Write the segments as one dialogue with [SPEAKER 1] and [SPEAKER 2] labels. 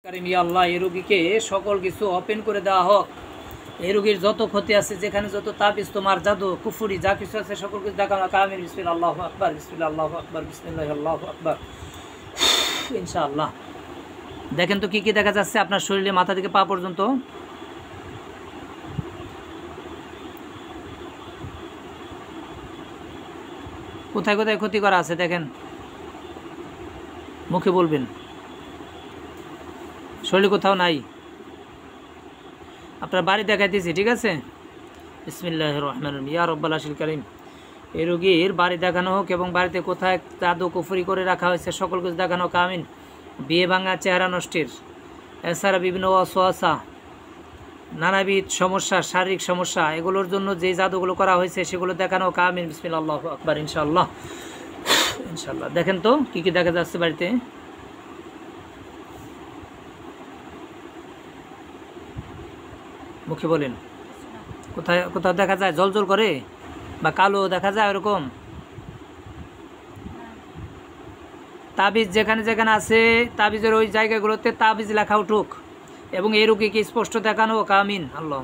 [SPEAKER 1] কারিম ইয়া আল্লাহ, এই রোগীকে সকল কিছু ওপেন করে দেওয়া হোক। এই রোগীর যত ক্ষতি আছে, যেখানে যত তাবিজ তোমার জাদু কুফুরি যা কিছু আছে সকল কিছু দেখা কামিল। বিসমিল্লাহ, আল্লাহু আকবার, বিসমিল্লাহ, আল্লাহু আকবার, বিসমিল্লাহ, আল্লাহু আকবার। ইনশাআল্লাহ দেখেন তো কি কি দেখা যাচ্ছে আপনার শরীরে, মাথা থেকে পা পর্যন্ত। কোথায় কোথায় ক্ষতি করা আছে দেখেন, মুখে বলবেন, শরীরে কোথাও নাই। আপনার বাড়ি দেখাইতেছি, ঠিক আছে? বিসমিল্লাহির রহমানির রহিম। ইয়া রব্বাল আরশিল কারীম, এই রোগীর বাড়ি দেখানো হোক এবং বাড়িতে কোথায় জাদু কুফরি করে রাখা হয়েছে সকল কিছু দেখানো হোক আমিন। বিয়ে ভাঙা, চেহারা নষ্টের, এছাড়া বিভিন্ন অসুয়াশা, নানাবিধ সমস্যা, শারীরিক সমস্যা, এগুলোর জন্য যে জাদুগুলো করা হয়েছে সেগুলো দেখানো হোক আমিন। বিসমিল্লাহ, আল্লাহু আকবার। ইনশাআল্লাহ ইনশাআল্লাহ দেখেন তো কি কি দেখা যাচ্ছে বাড়িতে। মুখে বলেন, কোথায় কোথাও দেখা যায় জল জল করে বা কালো দেখা যায় ওরকম? তাবিজ যেখানে যেখানে আছে তাবিজের ওই জায়গাগুলোতে তাবিজ লেখা উঠুক এবং এই রোগীকে স্পষ্ট দেখানো হোক আমিন। আল্লাহ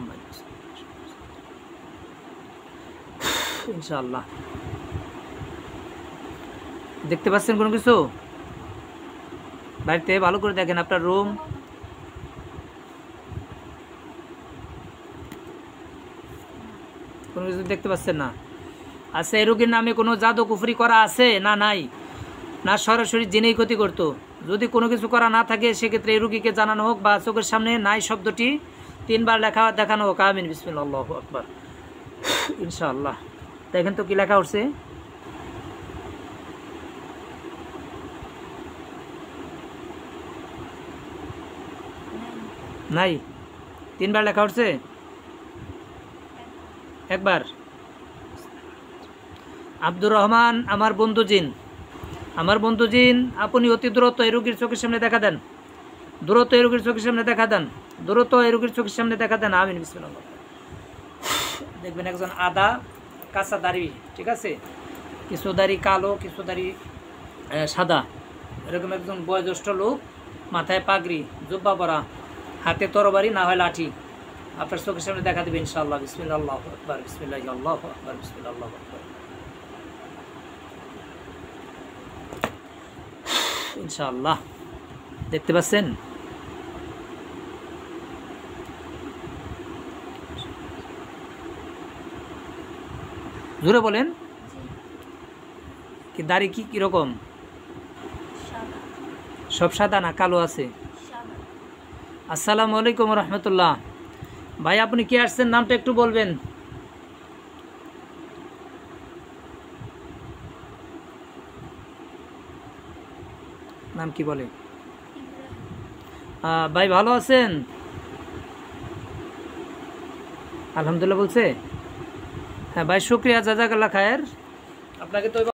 [SPEAKER 1] ইনশাআল্লাহ দেখতে পাচ্ছেন কোনো কিছু বাড়িতে? ভালো করে দেখেন আপনার রুম। কোনো কিছু দেখতে পাচ্ছেন না? আচ্ছা, এই রোগীর নামে কোনো জাদু কুফরি করা আছে না নাই? না সরাসরি জেনেই ক্ষতি করতো? যদি কোনো কিছু করা না থাকে সেক্ষেত্রে এই রোগীকে জানানো হোক বা চোখের সামনে নাই শব্দটি 3 বার লেখা দেখানো হোক আমিন। বিসমিল্লাহ, আল্লাহু আকবার। ইনশাআল্লাহ দেখেন তো কি লেখা উঠছে। নাই, 3 বার লেখা উঠছে? একবার। আব্দুর রহমান, আমার বন্ধু জিন, আমার বন্ধু জিন, আপনি অতি দ্রুত এই রোগীর চোখের সামনে দেখা দেন, দ্রুত এই রোগীর চোখের সামনে দেখা দেন, দ্রুত এই রোগীর চোখের সামনে দেখা দেন আমিন। বিসমিল্লাহ। দেখবেন একজন আদা কাঁচা দাড়ি, ঠিক আছে, কিছু দাড়ি কালো, কিছু দাড়ি সাদা, এরকম একজন বয়োজ্যেষ্ঠ লোক, মাথায় পাগড়ি, জুব্বা পরা, হাতে তরবারি না হয় লাঠি, আপনার চোখের সামনে দেখা দেবে ইনশাআল্লাহ। বিসমিল্লাহ, আল্লাহু আকবার, বিসমিল্লাহ, আল্লাহু আকবার, বিসমিল্লাহ, আল্লাহু আকবার। ইনশাআল্লাহ দেখতে পাচ্ছেন? জোরে বলেন, কি দাড়ি কি কিরকম? সব সাদা না কালো আছে? আসসালামু আলাইকুম রহমতুল্লাহ। ভাই আপনি কি আসছেন, নামটা একটু বলবেন? নাম কি বলে? ভাই ভালো আছেন? আলহামদুলিল্লাহ বলছে। হ্যাঁ ভাই, শুক্রিয়া, জাযাকাল্লাহ খায়ের। আপনাকে তো